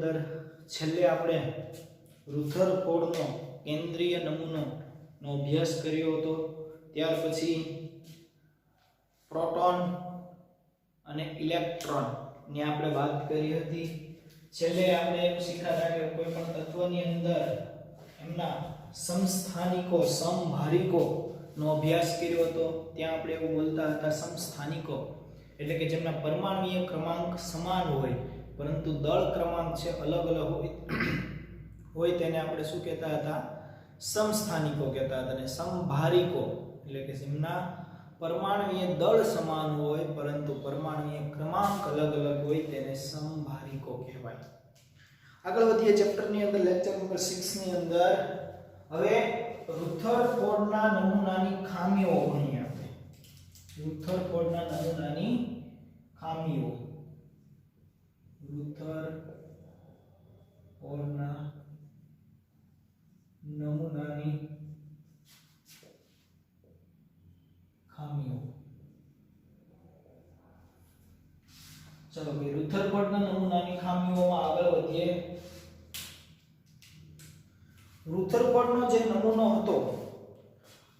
અંદર છેલ્લે આપણે રુથરફોર્ડનો કેન્દ્રીય નમૂનાનો અભ્યાસ કર્યો હતો. ત્યાર પછી પ્રોટોન અને ઇલેક્ટ્રોન ની આપણે વાત કરી હતી. છેલ્લે આપણે એમ શીખ્યા કે કોઈ પણ તત્વની અંદર એમના સમસ્થાનિકો સમભારિકો નો અભ્યાસ કર્યો હતો. ત્યાં આપણે એવું બોલતા હતા સમસ્થાનિકો એટલે કે જેમના પરમાણુય ક્રમાંક સમાન હોય પરંતુ દળ ક્રમાંક છે અલગ અલગ હોય તેને આપણે શું કહેતા હતા? સમસ્થાનિકો કહેતા હતા. અને સમભારિકો એટલે કે જેમના પરમાણુય દળ સમાન હોય પરંતુ પરમાણુય ક્રમાંક અલગ અલગ હોય તેને સમભારિકો કહેવાય. આગળ વધીએ ચેપ્ટરની અંદર, લેક્ચર નંબર 6 ની અંદર હવે રુથરફોર્ડના નમૂનાની ખામીઓ ભણીએ આપણે. રુથરફોર્ડના નમૂનાની ખામીઓ. રુથરફોર્ડના નમૂનાની ખામીઓ. ચલો ભાઈ, રુથરફોર્ડના નમૂનાની ખામીઓમાં આગળ વધીએ. રુથરફોર્ડનો જે નમૂનો હતો,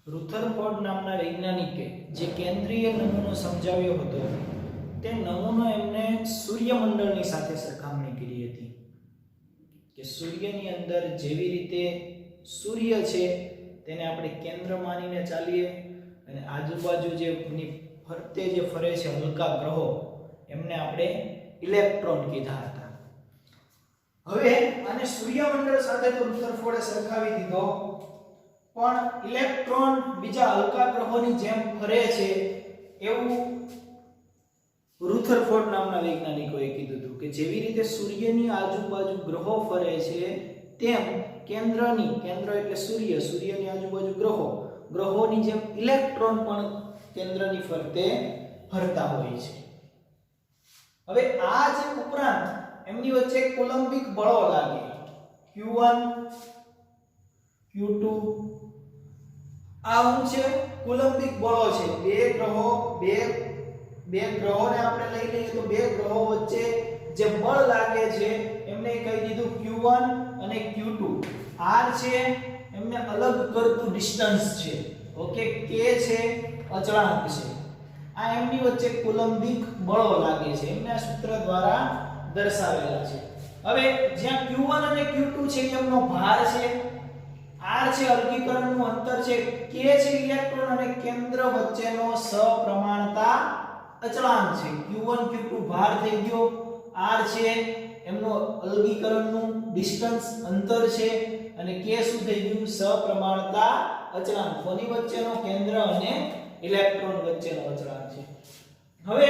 રુથરફોર્ડ નામના વૈજ્ઞાનિકે જે કેન્દ્રીય નમૂનો સમજાવ્યો હતો તે નમૂનો એમને સૂર્યમંડળની સાથે સરખામણી કરી હતી કે સૂર્યની અંદર જેવી રીતે સૂર્ય છે તેને આપણે કેન્દ્ર માનીને ચાલીએ અને આજુબાજુ જે ફરતે જે ફરે છે હલકા ગ્રહો એમને આપણે ઇલેક્ટ્રોન કીધા હતા. હવે આને સૂર્યમંડળ સાથે તો રુથરફોર્ડે સરખાવી દીધો, પણ ઇલેક્ટ્રોન બીજા હલકા ગ્રહોની જેમ ફરે છે એવું રુથરફોર્ડ નામના વૈજ્ઞાનિકોએ કીધું હતું કે જેવી રીતે સૂર્યની આજુબાજુ ગ્રહો ફરે છે તેમ કેન્દ્ર એટલે સૂર્યની આજુબાજુ ગ્રહોની જેમ ઇલેક્ટ્રોન પણ કેન્દ્રની ફરતે ફરતા હોય છે. હવે આ જે ઉપરાંત એમની વચ્ચે કોલમ્બિક બળો લાગે, Q1 Q2, આ શું છે? કોલમ્બિક બળો છે. બે ગ્રહોને આપણે લઈ લઈએ તો બે ગ્રહો વચ્ચે જે બળ લાગે છે એમને કહી દીધું Q1 અને Q2. R છે એમને અલગ કરતું ડિસ્ટન્સ છે. ઓકે, K છે અચળાંક છે. આ એમની વચ્ચે કોલમ્બિક બળો લાગે છે. એમને આ સૂત્ર દ્વારા દર્શાવેલા છે. હવે જ્યાં Q1 અને Q2 છે એમનો ભાર છે, R છે અલગીકરણનું અંતર છે, K છે ઇલેક્ટ્રોન અને કેન્દ્ર વચ્ચેનો સપ્રમાણતા અચળાંક છે. Q1 Q2 ભાર થઈ ગયો, R છે એમનો અલગીકરણનું ડિસ્ટન્સ અંતર છે અને K શું થઈ ગયું? સપ્રમાણતા અચળાંક. કોની વચ્ચેનો? કેન્દ્ર અને ઇલેક્ટ્રોન વચ્ચેનો અચળાંક છે. હવે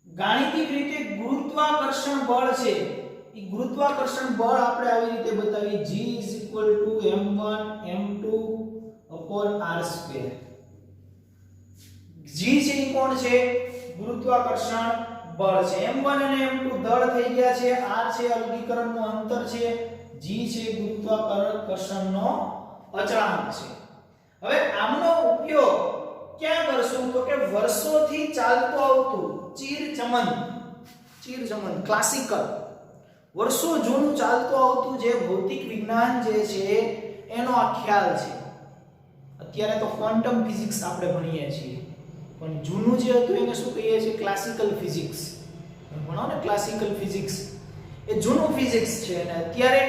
ગાણિતિક રીતે ગુરુત્વાકર્ષણ બળ છે, એ ગુરુત્વાકર્ષણ બળ આપણે આવી રીતે બતાવીએ G m1 m2 r². G છે એ કોણ છે? ગુરુત્વાકર્ષણ બળ છે. m1 અને m2 દળ થઈ ગયા છે, r છે અલગીકરણનું અંતર છે, G છે ગુરુત્વાકર્ષણનો અચળાંક છે. હવે આમનો ઉપયોગ ક્યાં કરશું? તો કે વર્ષોથી ચાલતું આવતું ચીરચમન ક્લાસિકલ વર્ષો જૂનું ચાલતું આવતું જે ભૌતિક વિજ્ઞાન જે છે એનો આ ખ્યાલ છે. અત્યારે તો ક્વોન્ટમ ફિઝિક્સ આપણે ભણીએ છીએ, પણ જૂનું જે હતું એને શું કહીએ છીએ? Classical physics. ભણો ને ક્લાસિકલ ફિઝિક્સ, એ જૂનું ફિઝિક્સ છે અને અત્યારે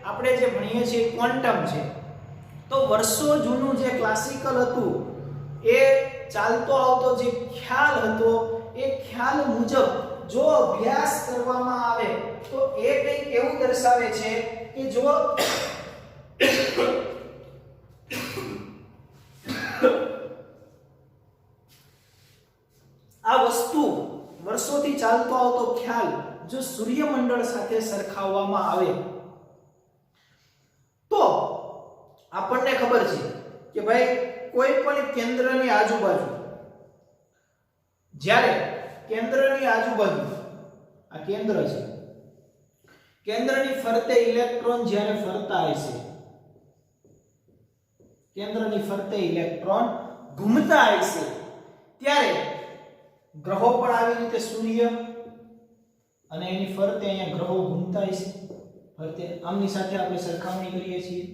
આપણે જે ભણીએ છીએ ક્વોન્ટમ છે. તો વર્ષો જૂનું જે ક્લાસિકલ હતું એ ચાલતો આવતો જે ખ્યાલ હતો એ ખ્યાલ મુજબ જો અભ્યાસ કરવામાં આવે તો એ કંઈક એવું દર્શાવે છે કે જો આ વસ્તુ વર્ષોથી ચાલતો આવતો ખ્યાલ જો સૂર્યમંડળ સાથે સરખાવવામાં આવે તો આપણને ખબર છે કે ભાઈ કોઈ પણ કેન્દ્રની આજુબાજુ, જ્યારે કેન્દ્રની આજુબાજુ આ કેન્દ્ર છે, કેન્દ્રની ફરતે ઇલેક્ટ્રોન જ્યારે ફરતા હશે, કેન્દ્રની ફરતે ઇલેક્ટ્રોન ઘૂમતા હશે ત્યારે ગ્રહો પણ આવી રીતે સૂર્ય અને એની ફરતે અહીંયા ગ્રહો ઘૂમતા હશે, ફરતે આમની સાથે આપણે સરખામણી કરીએ છીએ.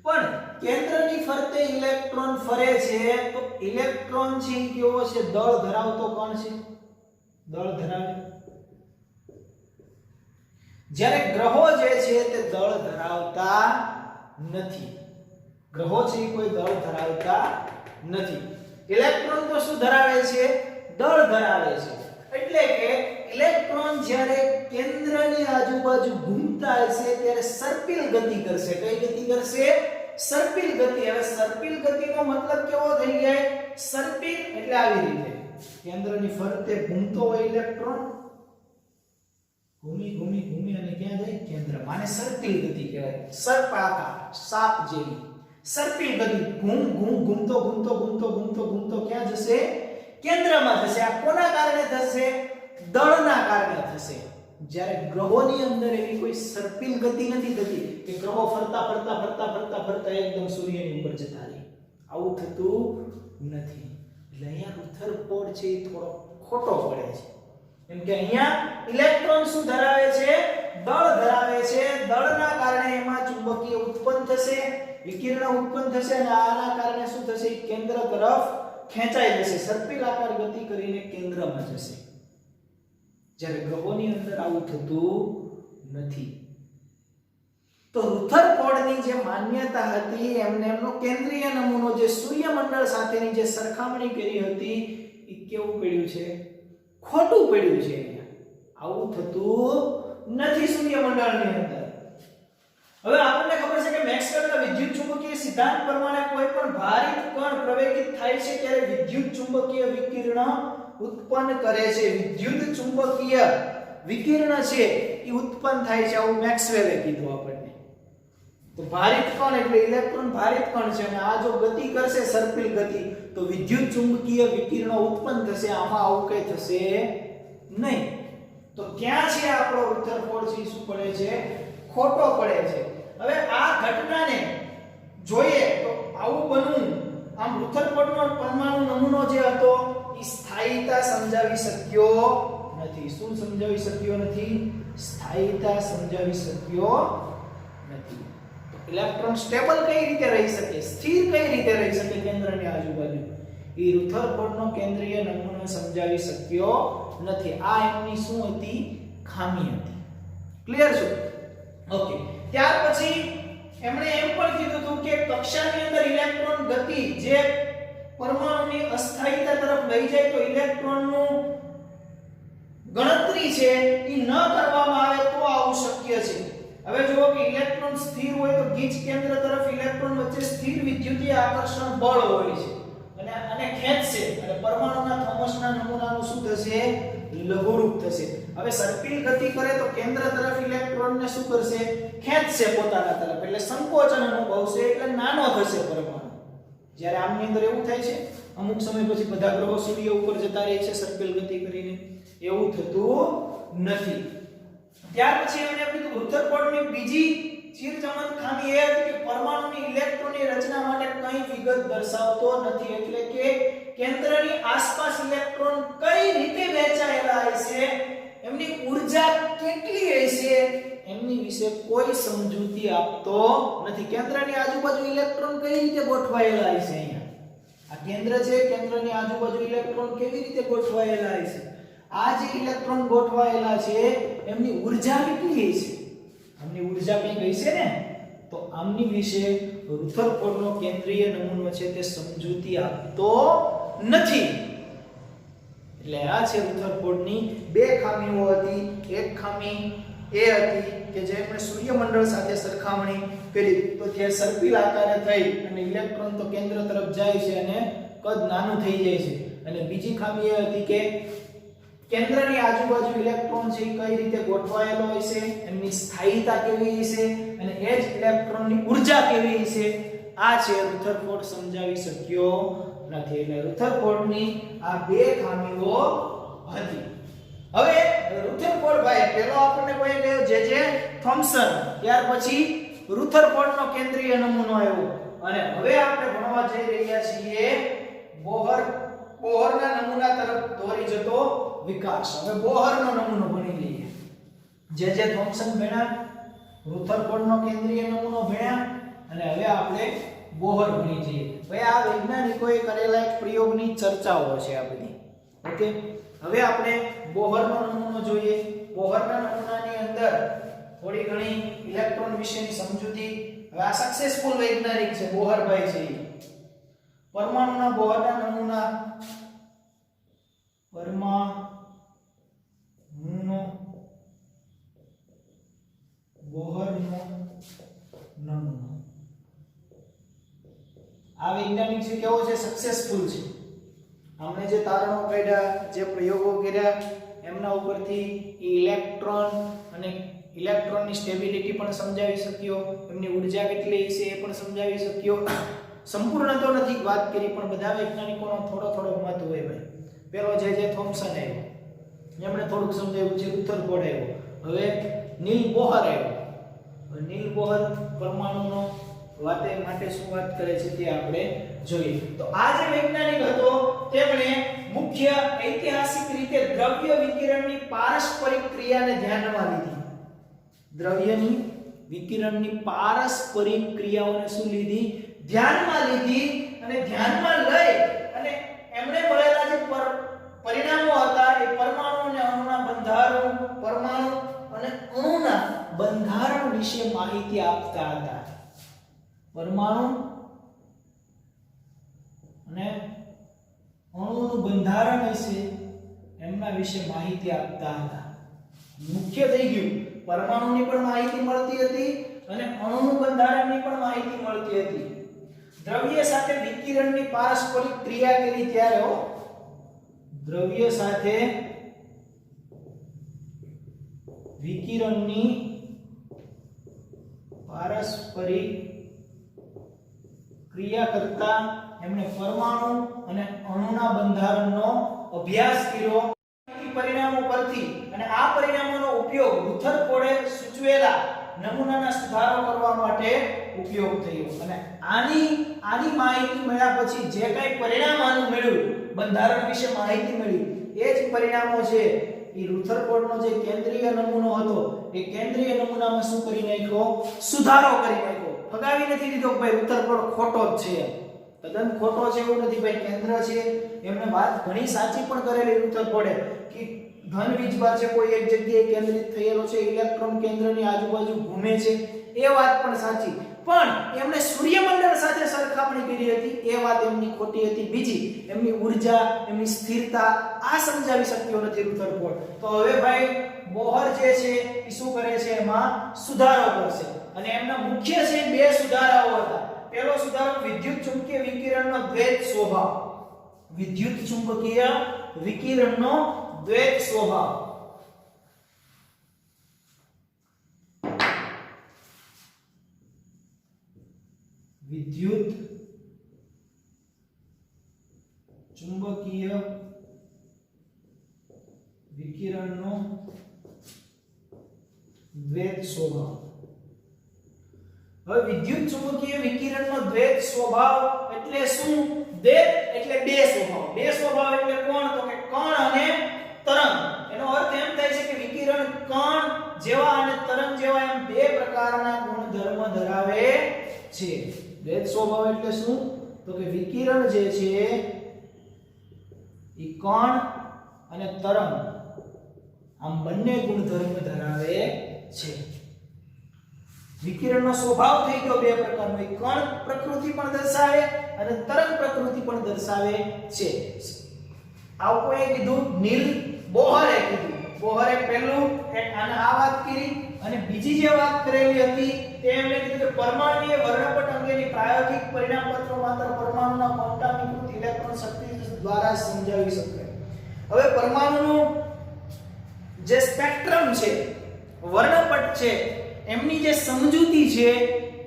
પણ કેન્દ્રની ફરતે ઇલેક્ટ્રોન ફરે છે તો ઇલેક્ટ્રોન છે એ કેવો છે? દળ ધરાવતો કણ છે, દળ ધરાવે. જ્યારે ગ્રહો જે છે તે દળ ધરાવતા નથી. ગ્રહો છે એ કોઈ દળ ધરાવતા નથી. ઇલેક્ટ્રોન તો શું ધરાવે છે? દળ ધરાવે છે. એટલે કે ઇલેક્ટ્રોન જ્યારે કેન્દ્રની આજુબાજુ ઘૂમતા હશે ત્યારે સર્પિલ ગતિ કરશે. કઈ ગતિ કરશે? સર્પિલ ગતિ. હવે સર્પિલ ગતિનો મતલબ કેવો થઈ જાય? સર્પિલ એટલે આવી રીતે કેન્દ્રની ફરતે ઘૂમતો હોય ઇલેક્ટ્રોન, ઘૂમી ઘૂમી ઘૂમી અને ક્યાં જાય? કેન્દ્રમાં. આને સર્પિલ ગતિ કહેવાય. સર્પાકાર, સાપ જેવી સર્પિલ ગતિ. ઘૂમ ઘૂમ ઘૂમતો ઘૂમતો ઘૂમતો ઘૂમતો ઘૂમતો ક્યાં જશે? કેન્દ્રમાં જશે. આ કોના કારણે થશે? દળના કારણે થશે. જ્યારે ગ્રહોની અંદર એવી કોઈ સર્પિલ ગતિ નથી થતી કે ગ્રહો ફરતા ફરતા ફરતા ફરતા ફરતા એકદમ સૂર્યની ઉપર જતા રહે. આવું થતું નથી. એટલે અહીંયા રુથરફોર્ડ છે એ થોડો ખોટો પડે છે. કેમ કે અહીંયા ઇલેક્ટ્રોન શું ધરાવે છે? દળ ધરાવે છે. દળના કારણે એમાં ચુંબકીય ઉત્પન્ન થશે, વિકિરણ ઉત્પન્ન થશે અને આના કારણે શું થશે? કેન્દ્ર તરફ ખેંચાઈ જશે. સર્પિલાકાર ગતિ કરીને કેન્દ્રમાં જશે. જ્યારે ગ્રહોની અંદર આવું થતું નથી. તો રુથરફોર્ડની જે માન્યતા હતી એમનો કેન્દ્રીય નમૂનો જે સૂર્યમંડળ સાથેની જે સરખામણી કરી હતી એ કેવું પડ્યું છે? ખોટું પડ્યું છે. આવું થતું નથી સૂર્યમંડળની અંદર. હવે આપણને ખબર છે કે મેક્સવેલના વિદ્યુત ચુંબકીય સિદ્ધાંત પ્રમાણે કોઈ પણ ભારિત કણ પ્રવેગિત થાય છે ત્યારે વિદ્યુત ચુંબકીય વિકિરણ ઉત્પન્ન કરે છે. વિદ્યુત ચુંબકીય વિકિરણ છે એ ઉત્પન્ન થાય છે. આવું મેક્સવેલે કીધું આપણને. તો ભારિત કણ એટલે ઇલેક્ટ્રોન ભારિત કણ છે અને આ જો ગતિ કરશે સર્પિલ ગતિ તો વિદ્યુત ચુંબકીય વિકિરણો ઉત્પન્ન થશે. આમાં આવું કઈ થશે નહીં. તો ત્યાં છે આપણો રુથરફોર્ડ છે શું પડે છે? ખોટો પડે છે. હવે આ ઘટનાને જોઈએ તો આવું બનવું, આમ રુથરફોર્ડનો પરમાણુ નમૂનો જે હતો એ સ્થાયીતા સમજાવી શક્યો નથી. શું સમજાવી શક્યો નથી? સ્થાયીતા સમજાવી શક્યો નથી. તો ઇલેક્ટ્રોન સ્ટેબલ કઈ રીતે રહી શકે? સ્થિર કઈ રીતે રહી શકે કેન્દ્રની આજુબાજુ? એ રુથરફોર્ડનો કેન્દ્રીય નમૂનો સમજાવી શક્યો નથી. આ એમની શું હતી? ખામી હતી. ક્લિયર છે? ઓકે. ત્યાર પછી એમણે એમ પણ કીધું હતું કે કક્ષાની અંદર ઇલેક્ટ્રોન ગતિ જે પરમાણુની અસ્થાયીતા તરફ લઈ જાય તો ઇલેક્ટ્રોનનું ગણતરી છે એ ન કરવામાં આવે તો આવું શક્ય છે. હવે જુઓ કે ઇલેક્ટ્રોન સ્થિર હોય તો ગીચ કેન્દ્ર તરફ ઇલેક્ટ્રોન વચ્ચે સ્થિર વિદ્યુતીય આકર્ષણ બળ હોય છે અને ખેંચશે અને પરમાણુના થોમસના નમૂનાનું શું થશે? લઘુરૂપ થશે. હવે સર્પિલ ગતિ કરે તો કેન્દ્ર તરફ ઇલેક્ટ્રોનને શું કરશે? ખેંચશે પોતાના તરફ. એટલે સંકોચન અનુભવશે એટલે નાનો થશે પરમાણુ. જ્યારે આમની અંદર એવું થાય છે અમુક સમય પછી બધા ગ્રહો સૂર્ય ઉપર જતા રહે છે સર્પિલ ગતિ કરીને. એવું થતું નથી. ત્યાર પછી એમણે કીધું રુથરફોર્ડની બીજી ચીરચમક ખામી એ હતી કે પરમાણુની ઇલેક્ટ્રોનની રચના માટે કંઈ વિગત દર્શાવતો નથી. એટલે કે કેન્દ્રની આસપાસ ઇલેક્ટ્રોન કઈ રીતે વહેંચાયેલા હશે, એમની ઊર્જા કેટલી હશે એમની વિશે કોઈ સમજૂતી આપતો નથી. કેન્દ્રની આજુબાજુ ઇલેક્ટ્રોન કઈ રીતે ગોઠવાયેલા હશે? અહીંયા આ કેન્દ્ર છે, કેન્દ્રની આજુબાજુ ઇલેક્ટ્રોન કેવી રીતે ગોઠવાયેલા હશે? આ જે ઇલેક્ટ્રોન ગોઠવાયેલા છે એમની ઊર્જા કેટલી હશે? આમની ઊર્જા કઈ હશે ને? તો આમની વિશે રુથરફોર્ડનો કેન્દ્રીય નમૂનો છે તે સમજૂતી આપતો નથી. એટલે આ છે રુથરફોર્ડની બે ખામીઓ હતી. એક ખામી એ હતી કે જે આપણે સૂર્યમંડળ સાથે સરખામણી કરી તો તે સર્પિલ આકારે થઈ અને ઇલેક્ટ્રોન તો કેન્દ્ર તરફ જાય છે અને કદ નાનું થઈ જાય છે. અને બીજી ખામી એ હતી કે કેન્દ્રની આજુબાજુ ઇલેક્ટ્રોન છે કઈ રીતે ગોઠવાયેલો હશે, એમની સ્થાયીતા કેવી હશે અને એ જ ઇલેક્ટ્રોનની ઊર્જા કેવી હશે. આ છે રુથરફોર્ડ સમજાવી શક્યો નથી. એટલે રુથરફોર્ડની આ બે ખામીઓ હતી. હવે રુથરફોર્ડ ભાઈ પહેલો આપણને કોઈ કહ્યો જે થોમ્સન, ત્યાર પછી રુથરફોર્ડનો કેન્દ્રીય નમૂનો આવ્યો અને હવે આપણે ભણવા જઈ રહ્યા છીએ બોહરના નમૂના તરફ દોરી જતો વિકાસ. હવે બોહરનો નમૂનો ભણી લઈએ. જે થોમ્પસન ભણ્યા, રુથરફોર્ડનો કેન્દ્રીય નમૂનો ભણ્યા અને હવે આપણે બોહર ભણી જઈએ. હવે આ વૈજ્ઞાનિકોએ કરેલા એક પ્રયોગની ચર્ચાઓ છે આ બધી. ઓકે, હવે આપણે બોહરનો નમૂનો જોઈએ. બોહરના નમૂનાની અંદર થોડી ઘણી ઇલેક્ટ્રોન વિશેની સમજૂતી. હવે આ સક્સેસફુલ વૈજ્ઞાનિક છે બોહરભાઈ છે. પરમાણુના બોહરના નમૂના, પરમાણુનો બોહરનો નમૂનો. આ વૈજ્ઞાનિક છે કેવો છે? સક્સેસફુલ છે. આપણે જે તારણો કાઢ્યા, જે પ્રયોગો કર્યા એમના ઉપરથી ઇલેક્ટ્રોન અને ઇલેક્ટ્રોનની સ્ટેબિલિટી પણ સમજાવી શક્યો, એમની ઊર્જા કેટલી છે એ પણ સમજાવી શક્યો. સંપૂર્ણ તો નથી વાત કરી પણ બધા વૈજ્ઞાનિકોનો થોડો થોડો મત હોય ભાઈ. પેલો જે થોમ્પસન આવ્યો એમણે થોડુંક સમજાવ્યું છે, રુથરફોર્ડ આવ્યો, હવે નીલ બોહર આવ્યો. નીલ બોહર પરમાણુનો વાતે માટે શું વાત કરે છે તે આપણે જોઈએ. તો આ જે વૈજ્ઞાનિક હતો તેમણે મુખ્ય ઐતિહાસિક રીતે દ્રવ્ય વિકિરણની પારસ્પરિક ક્રિયાને ધ્યાનમાં લીધી. દ્રવ્યની વિકિરણની પારસ્પરિક ક્રિયાઓને શું લીધી? ધ્યાનમાં લીધી. અને ધ્યાનમાં લઈ અને એમણે મળેલા જે પરિણામો હતા એ પરમાણુ અને અણુના બંધારણ, પરમાણુ અને અણુના બંધારણ વિશે માહિતી આપતા હતા. પરમાણુ અને અણુનું બંધારણ વિશે એમના વિશે માહિતી આપતા હતા. મુખ્ય થઈ ગયું, પરમાણુની પણ માહિતી મળતી હતી અને અણુનું બંધારણની પણ માહિતી મળતી હતી. દ્રવ્ય સાથે વિકિરણની પારસ્પરિક ક્રિયા કરી ત્યારે દ્રવ્ય સાથે વિકિરણની પારસ્પરિક ક્રિયા કરતા એમણે પરમાણુ અને અણુના બંધારણનો અભ્યાસ કર્યો. પરિણામો પરથી અને આ પરિણામોનો ઉપયોગ રુથરફોર્ડે સૂચવેલા નમૂનાના સુધારો કરવા માટે ઉપયોગ થયો. અને આની માહિતી મળ્યા પછી જે કંઈ પરિણામ આનું મળ્યું, બંધારણ વિશે માહિતી મળી, એ જ પરિણામો છે એ રુથરફોર્ડનો જે કેન્દ્રીય નમૂનો હતો એ કેન્દ્રીય નમૂનામાં શું કરી નાખ્યો? સુધારો કરી નાખ્યો. ફગાવી નથી દીધો કે ભાઈ રુથરફોર્ડ ખોટો જ છે, તદ્દન ખોટો છે એવું નથી ભાઈ, કેન્દ્ર છે. એમને વાત ઘણી સાચી પણ કરેલી રુથરફોર્ડે કે ઘન વીજભાર છે કોઈ એક જગ્યાએ કેન્દ્રિત થયેલો છે, ઇલેક્ટ્રોન કેન્દ્રની આજુબાજુ ઘૂમે છે, એ વાત પણ સાચી. પણ એમણે સૂર્યમંડળ સાથે સરખામણી કરી હતી એ વાત એમની ખોટી હતી. બીજી એમની ઊર્જા, એમની સ્થિરતા આ સમજાવી શક્યો નથી રુથરફોર્ડ. તો હવે ભાઈ બોહર જે છે એ શું કરે છે? એમાં સુધારો કરશે. અને એમના મુખ્ય છે બે સુધારાઓ હતા. પહેલો સુધારો વિદ્યુત ચુંબકીય વિકિરણનો દ્વૈત સ્વભાવ. વિદ્યુત ચુંબકીય વિકિરણનો દ્વૈત સ્વભાવ. વિદ્યુત ચુંબકીય વિકિરણનો દ્વૈત સ્વભાવ. હવે વિદ્યુત ચુંબકીય વિકિરણનો દ્વૈત સ્વભાવ એટલે શું? દ્વૈત એટલે બે સ્વભાવ. બે સ્વભાવ એટલે કોણ? તો કે કણ અને તરંગ. એનો અર્થ એમ થાય છે કે વિકિરણ કણ જેવા અને તરંગ જેવા એમ બે પ્રકારના ગુણધર્મ ધરાવે છે. દ્વૈત સ્વભાવ એટલે શું? તો કે વિકિરણ જે છે એ કણ અને તરંગ આમ બંને ગુણધર્મ ધરાવે છે. વિકિરણનો સ્વભાવ થઈ ગયો બે પ્રકારનો, કણ પ્રકૃતિ પણ દર્શાવે અને તરંગ પ્રકૃતિ પણ દર્શાવે છે. આવું કોઈ કીધું? નીલ બોહરે કીધું. બોહરે પહેલું આને આ વાત કરી અને બીજી જે વાત કરેલી હતી તે એમણે કીધું કે પરમાણુય વર્ણપટ અંગેની પ્રાયોગિક પરિણામપત્રો માત્ર પરમાણુના ક્વોન્ટમીકૃત ઇલેક્ટ્રોન શક્તિ દ્વારા સમજાવી શકાય. હવે પરમાણુનું જે સ્પેક્ટ્રમ છે, વર્ણપટ છે, એમની જે સમજૂતી છે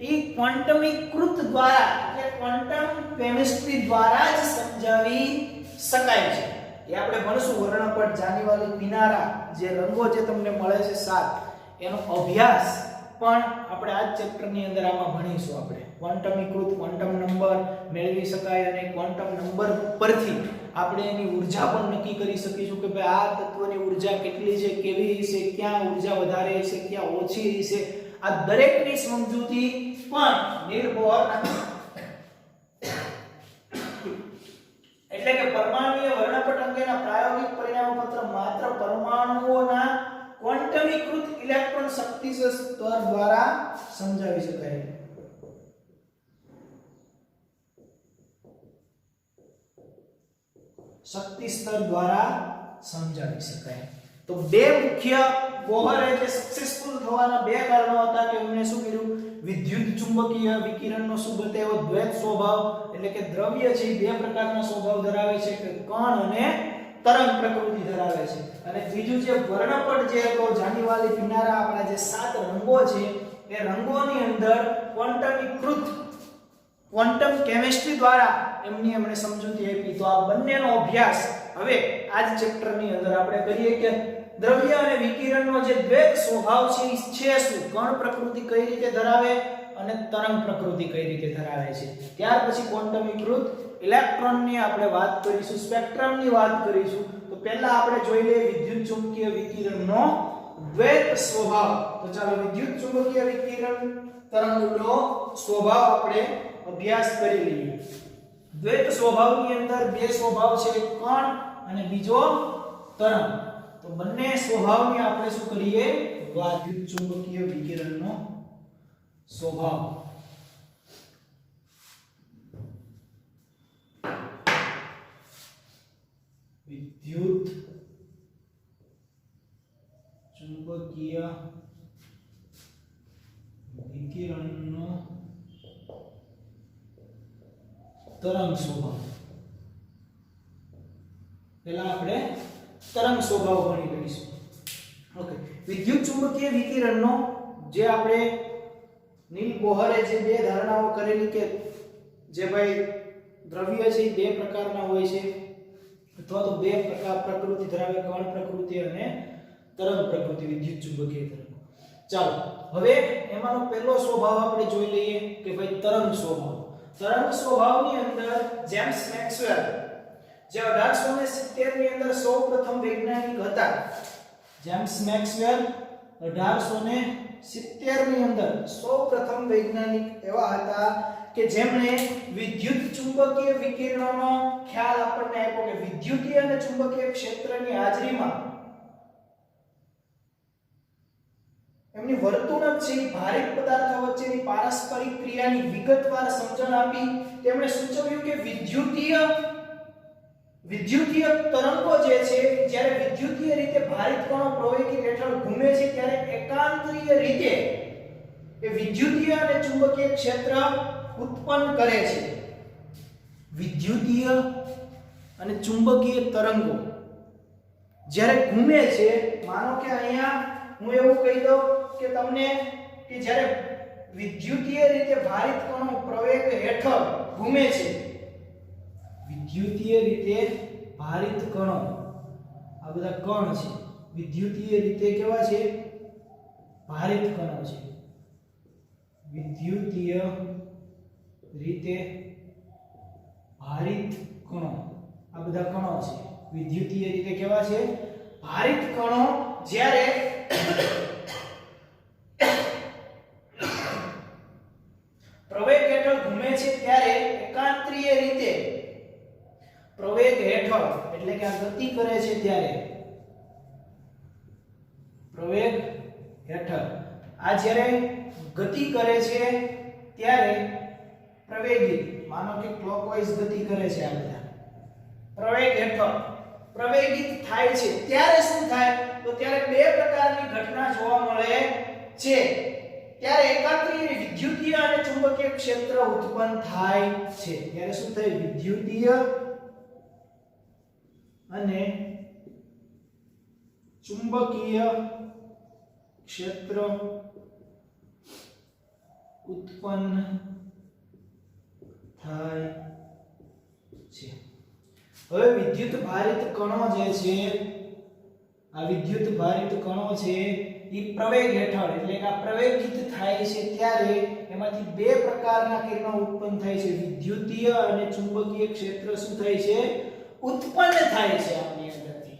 એ ક્વોન્ટમીકૃત દ્વારા એટલે ક્વોન્ટમ કેમિસ્ટ્રી દ્વારા જ સમજાવી શકાય છે. એ આપણે ભણશું વર્ણપટ, જાનીવાલી, કિનારા, જે રંગો જે તમને મળે છે 7, એનો અભ્યાસ પણ આપણે આ ચેપ્ટરની અંદર આમાં ભણીશું. આપણે ક્વોન્ટમીકૃત ક્વોન્ટમ નંબર મેળવી શકાય અને ક્વોન્ટમ નંબર પરથી આપણે એની ઊર્જા પણ નક્કી કરી શકીશું કે ભાઈ આ તત્વની ઊર્જા કેટલી છે, કેવી હશે, ક્યાં ઊર્જા વધારે હશે, ક્યાં ઓછી હશે. આ દરેકની સમજૂતી પણ નીલ બોહર એટલે કે પરમાણુય વર્ણપટ અંગેના પ્રાયોગિક પરિણામો પત્ર માત્ર પરમાણુઓના ક્વોન્ટમીકૃત ઇલેક્ટ્રોન શક્તિ સ્તર દ્વારા સમજાવી શકાય. શક્તિ સ્તર દ્વારા સમજાવી શકાય. તો બે મુખ્ય બોહરે જે સક્સેસફુલ થવાના બે કારણો હતા કે એમણે શું કર્યું, વિદ્યુત ચુંબકીય વિકિરણનો શું બતાવ્યો, દ્વૈત સ્વભાવ, એટલે કે દ્રવ્ય છે બે પ્રકારના સ્વભાવ ધરાવે છે કે કણ અને તરંગ પ્રકૃતિ ધરાવે છે. અને બીજું જે વર્ણપટ જે હતો જાનીવાલી કિનારા, આપણા જે 7 રંગો છે એ રંગોની અંદર ક્વોન્ટમીકૃત ક્વોન્ટમ કેમિસ્ટ્રી દ્વારા એમણે સમજૂતી આપી. તો આ બંનેનો અભ્યાસ હવે આ જ ચેપ્ટરની અંદર આપણે કરીએ કે દ્રવ્ય અને વિકિરણનો જે દ્વૈત સ્વભાવ છે એ છે શું, કણ પ્રકૃતિ કઈ રીતે ધરાવે અને તરંગ પ્રકૃતિ કઈ રીતે ધરાવે છે. ત્યાર પછી ક્વોન્ટમીકૃત ઇલેક્ટ્રોનની આપણે વાત કરીશું, સ્પેક્ટ્રમની વાત કરીશું. તો પહેલા આપણે જોઈ લઈએ વિદ્યુત ચુંબકીય વિકિરણનો દ્વૈત સ્વભાવ. તો ચાલો વિદ્યુત ચુંબકીય વિકિરણ તરંગનો સ્વભાવ આપણે અભ્યાસ કરી લઈએ. દ્વૈત સ્વભાવની અંદર બે સ્વભાવ છે, એક કણ અને બીજો તરંગ. તો બંને સ્વભાવની આપણે શું કરીએ, વિદ્યુત ચુંબકીય વિકિરણનો સ્વભાવ. વિદ્યુત ચુંબકીય વિકિરણનો તરંગ સ્વભાવ. પહેલા આપણે તરંગ સ્વભાવ ભણી લઈશું. ઓકે, વિદ્યુત ચુંબકીય વિકિરણનો જે આપણે નીલ બોહરે જે બે ધારણાઓ કરેલી કે જે ભાઈ દ્રવ્ય છે બે પ્રકારના હોય છે અથવા તો બે પ્રકાર પ્રકૃતિ ધરાવે, કણ પ્રકૃતિ અને તરંગ પ્રકૃતિ, વિદ્યુત ચુંબકીય તરંગ. ચાલો હવે એમાંનો પહેલો સ્વભાવ આપણે જોઈ લઈએ કે ભાઈ તરંગ સ્વભાવ. તરંગ સ્વભાવની અંદર જેમ્સ મેક્સવેલ જે 1870 ની અંદર સૌપ્રથમ વૈજ્ઞાનિક હતા. જેમ્સ મેક્સવેલ 1870 ની અંદર સૌપ્રથમ વૈજ્ઞાનિક એવા હતા કે જેમણે વિદ્યુત ચુંબકીય વિકિરણનો ખ્યાલ આપણને આપ્યો કે વિદ્યુતીય અને ચુંબકીય ક્ષેત્રની હાજરીમાં એમની વર્તણૂક છે ભારિત પદાર્થો વચ્ચેની પારસ્પરિક ક્રિયાની વિગતવાર સમજણ આપી. તેમણે સૂચવ્યું કે વિદ્યુતીય તરંગો જે છે જ્યારે વિદ્યુતીય રીતે ભારિત કણો પ્રવેગી હેઠળ ઘૂમે છે ત્યારે એકાંતરીય રીતે એ વિદ્યુતીય અને ચુંબકીય ક્ષેત્ર ઉત્પન્ન કરે છે. વિદ્યુતીય અને ચુંબકીય તરંગો જ્યારે ઘૂમે છે, માનો કે અહીંયા હું એવું કહી દઉં કે તમને કે જ્યારે વિદ્યુતીય રીતે ભારિત કણો પ્રવેગ હેઠળ ઘૂમે છે, વિદ્યુતીય રીતે ભારિત કણો, આ બધા કણ છે, વિદ્યુતીય રીતે કેવા છે, ભારિત કણો છે. વિદ્યુતીય રીતે ભારિત કણો, આ બધા કણો છે, વિદ્યુતીય રીતે કેવા છે, ભારિત કણો જ્યારે પ્રવેગ હેઠળ ઘૂમે છે ત્યારે એકાંતરીય રીતે પ્રવેગ હેઠળ એટલે કે આ ગતિ કરે છે ત્યારે પ્રવેગ હેઠળ આ જ્યારે ગતિ કરે છે ત્યારે પ્રવેગી, માનો કે ક્લોકવાઇઝ ગતિ કરે છે, આ બધા પ્રવેગ હેઠળ પ્રવેગિત થાય છે ત્યારે શું થાય, તો ત્યારે બે પ્રકારની ઘટના જોવા મળે છે. ત્યારે એકાંતરીય વિદ્યુતીય અને ચુંબકીય ક્ષેત્ર ઉત્પન્ન થાય છે. ત્યારે શું થાય, વિદ્યુતીય અને ચુંબકીય ક્ષેત્ર ઉત્પન્ન થાય છે. હવે વિદ્યુત ભારિત કણો જે છે, આ વિદ્યુત ભારિત કણો છે એ પ્રવેગ હેઠળ એટલે કે આ પ્રવેગિત થાય છે ત્યારે એમાંથી બે પ્રકારના કિરણો ઉત્પન્ન થાય છે. વિદ્યુતીય અને ચુંબકીય ક્ષેત્ર શું થાય છે, ઉત્પન્ન થાય છે આની અંદરથી.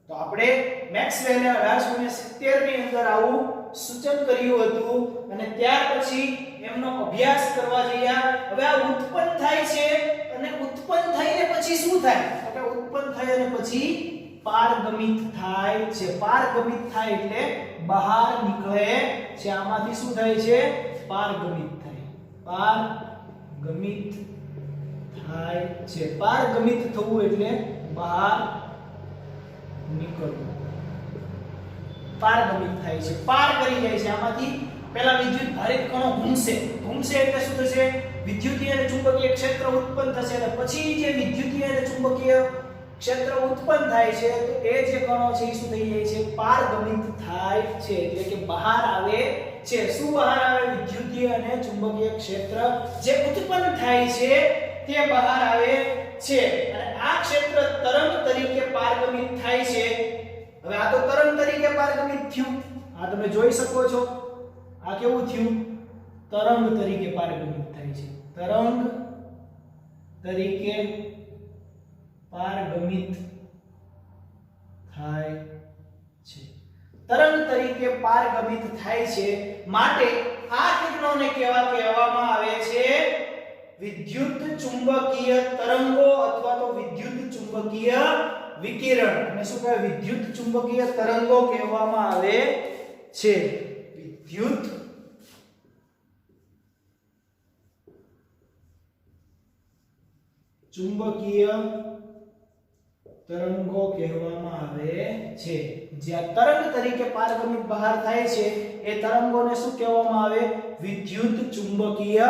તો આપણે મેક્સવેલે 1870 ની અંદર આવું સૂચન કર્યું હતું અને ત્યાર પછી એમનો અભ્યાસ કરવા જઈએ. હવે આ ઉત્પન્ન થાય છે અને ઉત્પન્ન થઈને પછી શું થાય? તો કે ઉત્પન્ન થાય અને પછી પારગમિત થાય છે. પારગમિત થાય એટલે બહાર નીકળે છે. આમાંથી શું થાય છે? પારગમિત થાય. પારગમિત થાય છે. પારગમિત થવું એટલે બહાર નીકળવું. પારગમિત થાય છે, પાર કરી જાય છે. આમાંથી પહેલા વિદ્યુત ભારિત કણો ઘૂમશે. ઘૂમશે એટલે શું થશે? વિદ્યુતીય અને ચુંબકીય ક્ષેત્ર ઉત્પન્ન થશે અને પછી જે વિદ્યુતીય અને ચુંબકીય ક્ષેત્ર ઉત્પન્ન થાય છે તો એ જે કણો છે એ શું થઈ જાય છે? પારગમિત થાય છે. એટલે કે બહાર આવે છે. શું બહાર આવે? વિદ્યુતીય અને ચુંબકીય ક્ષેત્ર જે ઉત્પન્ન થાય છે તે બહાર આવે છે અને આ ક્ષેત્ર તરંગ તરીકે પારગમિત થાય છે. હવે આ તો તરંગ તરીકે પારગમિત થયું. આ તમે જોઈ શકો છો. આ કેવું થયું? તરંગ તરીકે પારગમિત થાય છે. તરંગ તરીકે પારગમિત થાય છે. તરંગ તરીકે પારગમિત થાય છે માટે આ કિરણોને કેવા કહેવામાં આવે છે? વિદ્યુત ચુંબકીય તરંગો અથવા તો વિદ્યુત ચુંબકીય વિકિરણ. અને શું કહેવાય? વિદ્યુત ચુંબકીય તરંગો કહેવામાં આવે છે. વિદ્યુત ચુંબકીય તરંગો કહેવામાં આવે છે. જ્યાં તરંગ તરીકે પારગમિત બહાર થાય છે એ તરંગોને શું કહેવામાં આવે? વિદ્યુત ચુંબકીય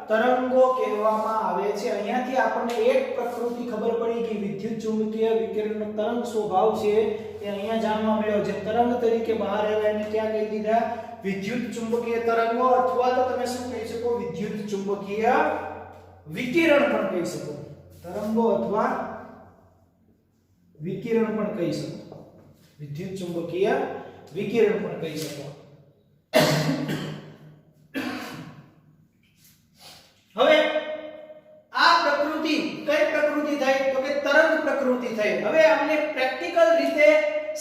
તરંગો કહેવામાં આવે છે. અહીંયાથી આપણને એક પ્રકૃતિ ખબર પડી કે વિદ્યુત ચુંબકીય વિકિરણનો તરંગ સ્વભાવ છે એ અહીંયા જાણવા મળ્યો. જે તરંગ તરીકે બહાર આવ્યા એને ક્યાં કહી દીધા? વિદ્યુત ચુંબકીય તરંગો અથવા તો તમે શું કહી શકો? વિદ્યુત ચુંબકીય વિકિરણ પણ કહી શકો. તરંગો અથવા વિકિરણ પણ કહી શકો. વિદ્યુત ચુંબકીય વિકિરણ પણ કહી શકો. હવે આ પ્રકૃતિ કઈ પ્રકૃતિ થઈ? તો કે તરંગ પ્રકૃતિ થઈ. હવે આપણે પ્રેક્ટિકલ રીતે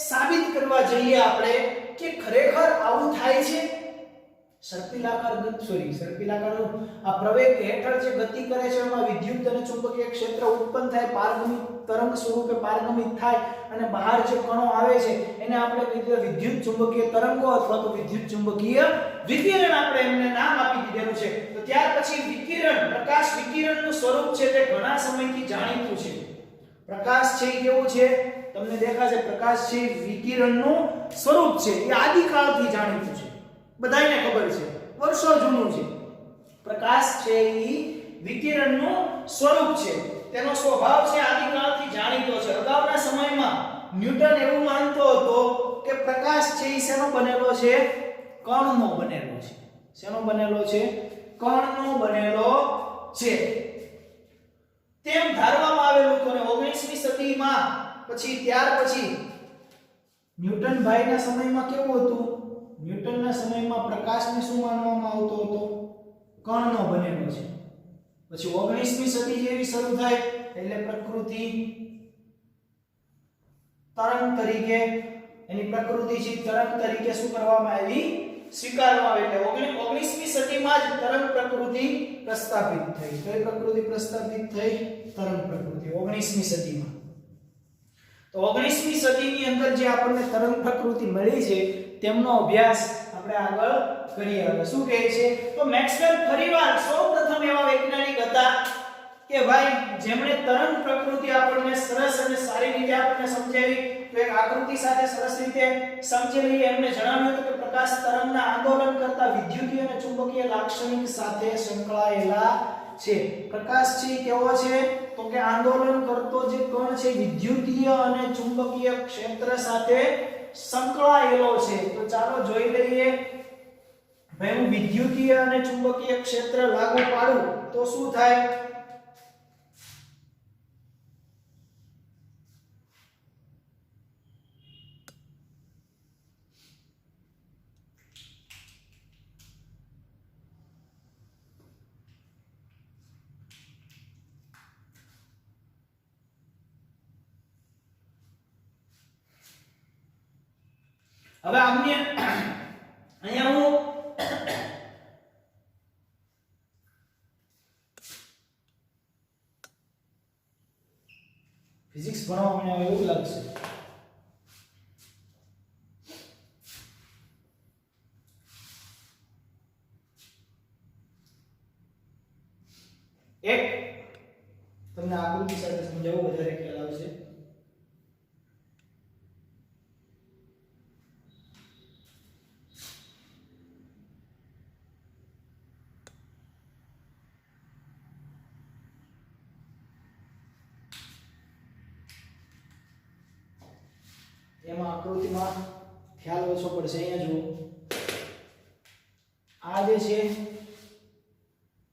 સાબિત કરવા જઈએ આપણે કે ખરેખર આવું થાય છે. સર્પિલાકાર આ પ્રવેગ હેઠળ જે ગતિ કરે છે એમાં વિદ્યુત અને ચુંબકીય ક્ષેત્ર ઉત્પન્ન થાય, પારગમિત તરંગ સ્વરૂપે પારગમિત થાય અને બહાર જે કણો આવે છે એને આપણે કહીએ વિદ્યુત ચુંબકીય તરંગો અથવા તો વિદ્યુત ચુંબકીય વિકિરણ. આપણે એમને નામ આપી દીધેલું છે. તો ત્યાર પછી વિકિરણ, પ્રકાશ વિકિરણનું સ્વરૂપ છે તે ઘણા સમયથી જાણીતું છે. પ્રકાશ છે એ કેવું છે? તમને દેખાશે. પ્રકાશ છે વિકિરણનું સ્વરૂપ છે એ આદિકાળથી જાણીતું છે. બધાને ખબર છે, વર્ષો જૂનું છે. પ્રકાશ છે એ વિકિરણનું સ્વરૂપ છે. તેનો સ્વભાવ છે આદિકાળથી જાણીતો છે. અગાઉના સમયમાં ન્યૂટન એવું માનતો હતો કે પ્રકાશ છે એ શેનો બનેલો છે? કણનો બનેલો છે. શેનો બનેલો છે? કણનો બનેલો છે તેમ ધારવામાં આવેલું હતું. અને 19મી સદીમાં પછી ત્યાર પછી ન્યૂટન ભાઈના સમયમાં કેવું હતું? ન્યૂટનના સમયમાં પ્રકાશને શું માનવામાં આવતો હતો? કણનો બનેલો છે. પછી 19મી સદી જેવી શરૂ થાય એટલે પ્રકૃતિ તરંગ તરીકે એની પ્રકૃતિ છે તરંગ તરીકે શું કરવામાં આવી? સ્વીકારવામાં આવી. એટલે 19મી સદીમાં જ તરંગ પ્રકૃતિ પ્રસ્થાપિત થઈ. કઈ પ્રકૃતિ પ્રસ્થાપિત થઈ? તરંગ પ્રકૃતિ 19મી સદીમાં. તો 19મી સદીની અંદર જે આપણને તરંગ પ્રકૃતિ મળી છે તેમનો અભ્યાસ આપણે આગળ કરીએ. હવે શું કહે છે? તો મેક્સવેલ ફરીવાર સૌપ્રથમ એવા વૈજ્ઞાનિક હતા કે ભાઈ જેમણે તરંગ પ્રકૃતિ આપણને સરસ અને સારી રીતે આપણને સમજાવી. તો એક આકૃતિ સાથે સરસ રીતે સમજી લઈએ. એમને જણાવ્યું હતું કે પ્રકાશ તરંગના આંદોલન કરતા વિદ્યુતીય અને ચુંબકીય લાક્ષણિક સાથે સંકળાયેલા છે. પ્રકાશ છે કેવો છે? તો કે આંદોલન કરતો જે કણ છે વિદ્યુતીય અને ચુંબકીય ક્ષેત્ર સાથે સંકળાયેલો છે. તો ચાલો જોઈ લઈએ. ભાઈ હું વિદ્યુતીય અને ચુંબકીય ક્ષેત્ર લાગુ પાડું તો શું થાય? હવે આમને અહીંયા હું ફિઝિક્સ ભણવા મને હવે એવું લાગશે એક તમને આકૃતિ સાથે સમજાવવું વધારે ખ્યાલ આવશે એમાં આકૃતિમાં ખ્યાલ ઓછો પડશે અહીંયા જુઓ આ જે છે એ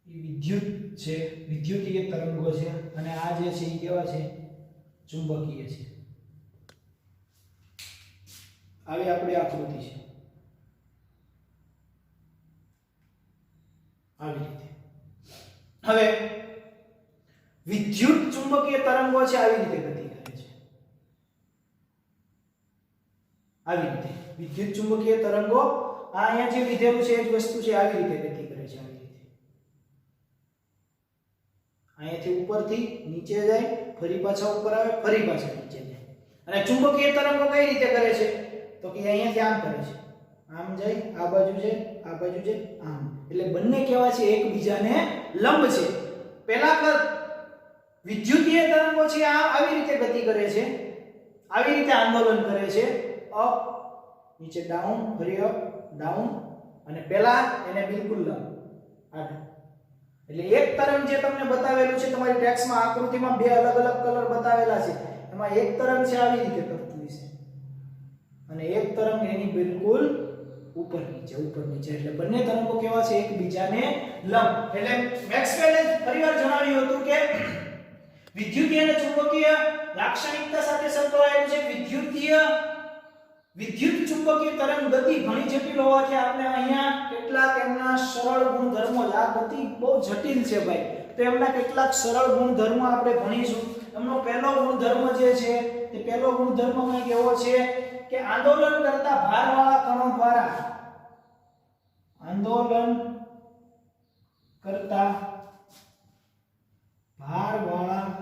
વિદ્યુત છે વિદ્યુતીય તરંગો છે અને આ જે છે એ કેવા છે ચુંબકીય છે આવી આપણી આકૃતિ છે આવી રીતે હવે વિદ્યુત ચુંબકીય તરંગો છે આવી રીતે ગતિ કરે છે આવી રીતે વિદ્યુત ચુંબકીય તરંગો આ અહીંયા જે લીધેલું છે એ જ વસ્તુ છે આવી રીતે ગતિ કરે છે આવી રીતે અહીંયાથી ઉપરથી નીચે જાય ફરી પાછા ઉપર આવે ફરી પાછા નીચે જાય અને ચુંબકીય તરંગો કઈ રીતે કરે છે તો કે અહીંયાથી આમ કરે છે આમ જાય આ બાજુ જાય આમ એટલે બંને કેવા છે એકબીજાને લંબ છે પહેલા વિદ્યુતીય તરંગો છે આ આવી રીતે ગતિ કરે છે આવી રીતે આંદોલન કરે છે અપ નીચે ડાઉન ફરી અપ ડાઉન અને પહેલા એને બિલકુલ લંબ આટલું એટલે એક તરંગ જે તમને બતાવેલું છે તમારી ટેક્સ્ટમાં આકૃતિમાં બે અલગ અલગ કલર બતાવેલા છે એમાં એક તરંગ છે આવી રીતે કરતું છે અને એક તરંગ એની બિલકુલ ઉપર નીચે એટલે બંને તરંગો કેવા છે એકબીજાને લંબ એટલે મેક્સવેલે ફરીવાર જણાવ્યું હતું કે વિદ્યુતીય અને ચુંબકીય લાક્ષણિકતા સાથે સંકળાયેલું છે વિદ્યુત ચુંબકીય તરંગ ગતિ ઘણી જટિલ હોવાથી આપણે અહીંયા કેટલાક એમના સરળ ગુણધર્મો આ ગતિ બહુ જટિલ છે ભાઈ તો એમના કેટલાક સરળ ગુણધર્મો આપણે ભણીશું એમનો પહેલો ગુણધર્મ જે છે તે પહેલો ગુણધર્મ કંઈક એવો છે કે આંદોલન કરતા ભારવાળા કણો દ્વારા આંદોલન કરતા ભારવાળા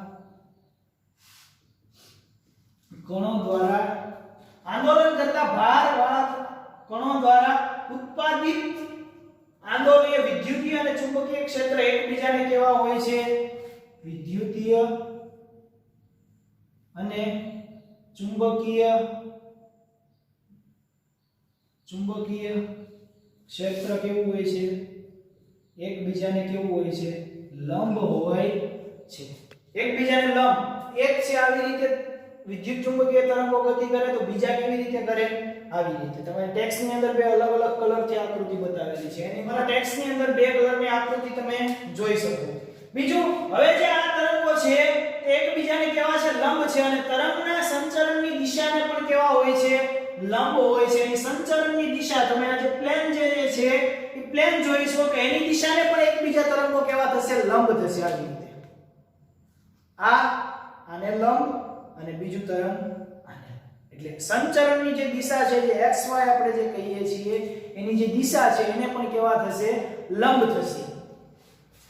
કણો દ્વારા ઉત્પાદિત આંદોલનીય વિદ્યુતીય અને ચુંબકીય ક્ષેત્ર એકબીજાને કેવા હોય છે વિદ્યુતીય અને ચુંબકીય ક્ષેત્ર કેવું હોય છે એકબીજાને કેવું હોય છે લંબ હોય છે એકબીજાને લંબ એક છે આવી રીતે વિદ્યુત ચુંબકીય તરંગો ગતિ કરે તો બીજા કેવી રીતે કરે આવી રીતે તમારી ટેક્સ્ટ ની અંદર બે અલગ અલગ કલર થી આકૃતિ બતાવેલી છે એની મારા ટેક્સ્ટ ની અંદર બે કલરની આકૃતિ તમે જોઈ શકો બીજું હવે જે આ તરંગો છે તે એકબીજાને કેવા છે લંબ છે અને તરંગના સંચરણની દિશાને પણ કેવા હોય છે લંબ હોય છે એની સંચરણની દિશા તમે આ જે પ્લેન જે છે એ પ્લેન જોઈશો કે એની દિશાને પણ એકબીજા તરંગો કેવા થશે લંબ થશે આવી રીતે આને લંબ અને બીજું તરંગ આને એટલે સંચરણની જે દિશા છે જે x y આપણે જે કહીએ છીએ એની જે દિશા છે એને પણ કેવા થશે લંબ થશે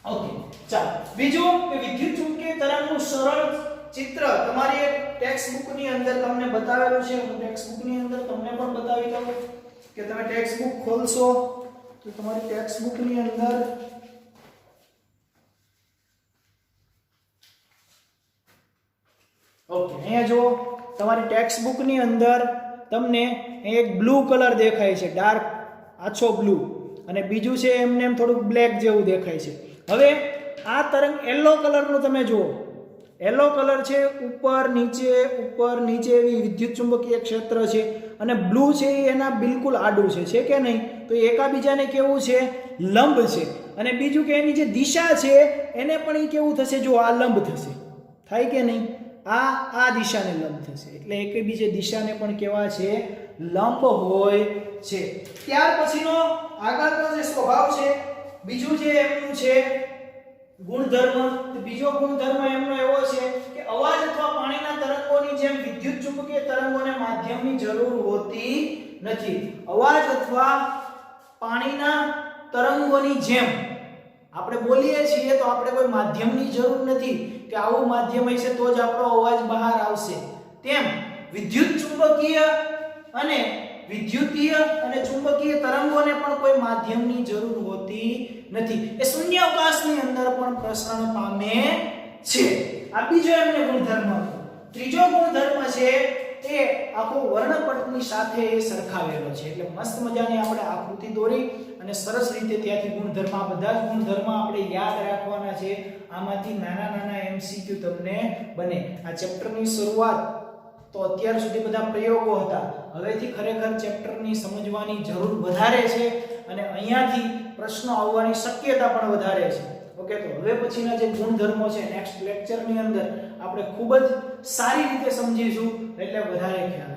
ઓકે ચાલો બીજું કે વિદ્યુત ચુંબકીય તરંગનું સરળ ચિત્ર તમારી એક ટેક્સ્ટ બુક ની અંદર તમને બતાવેલું છે હું ટેક્સ્ટ બુક ની અંદર તમને પણ બતાવી દઉં કે તમે ટેક્સ્ટ બુક ખોલશો તો તમારી ટેક્સ્ટ બુક ની અંદર ઓકે અહીંયા જો તમારી ટેક્સ્ટ બુક ની અંદર તમને એક બ્લુ કલર દેખાય છે ડાર્ક આછો બ્લુ અને બીજું છે એમને એમ થોડુંક બ્લેક જેવું દેખાય છે હવે આ તરંગ યલો કલરનું તમે જુઓ યલો કલર છે ઉપર નીચે એવી વિદ્યુત ચુંબકીય ક્ષેત્ર છે અને બ્લુ છે એના બિલકુલ આડું છે કે નહીં તો એકાબીજાને કેવું છે લંબ છે અને બીજું કે એની જે દિશા છે એને પણ એ કેવું થશે જો આ લંબ થશે થાય કે નહીં આ દિશાને લંબ થશે એટલે એકબીજે દિશાને પણ કેવા છે લંબ હોય છે ત્યાર પછીનો આગળનો જે સ્વભાવ છે બીજું જે એમનું છે ગુણધર્મ બીજો ગુણધર્મ એમનો એવો છે કે અવાજ અથવા પાણીના તરંગોની જેમ વિદ્યુત ચુંબકીય તરંગોને માધ્યમની જરૂર હોતી નથી. અવાજ અથવા પાણીના તરંગોની જેમ આપણે બોલીએ છીએ તો આપણે કોઈ માધ્યમની જરૂર નથી કે આવું માધ્યમ હશે તો જ આપણો અવાજ બહાર આવશે. તેમ વિદ્યુત ચુંબકીય અને વિદ્યુતીય અને ચુંબકીય તરંગોને પણ કોઈ માધ્યમની જરૂર હોતી નથી. એ શૂન્યાવકાશની અંદર પણ પ્રસરણ પામે છે. આ બીજો એમને ગુણધર્મ હતો. ત્રીજો ગુણધર્મ છે એ આખો વર્ણપટની સાથે એ સરખાવેલો છે. એટલે મસ્ત મજાની આપણે આકૃતિ દોરી અને સરસ રીતે ત્યાંથી ગુણધર્મ, આ બધા જ ગુણધર્મ આપણે યાદ રાખવાના છે. આમાંથી નાના નાના એમસીક્યુ તમને બને. આ ચેપ્ટરની શરૂઆત તો અત્યાર સુધી બધા પ્રયોગો હતા. હવેથી ખરેખર ચેપ્ટરની સમજવાની જરૂર વધારે છે અને અહીંયાથી પ્રશ્નો આવવાની શક્યતા પણ વધારે છે. ઓકે, તો હવે પછીના જે ગુણધર્મો છે નેક્સ્ટ લેક્ચરની અંદર આપણે ખૂબ જ સારી રીતે સમજીશું એટલે વધારે ખ્યાલ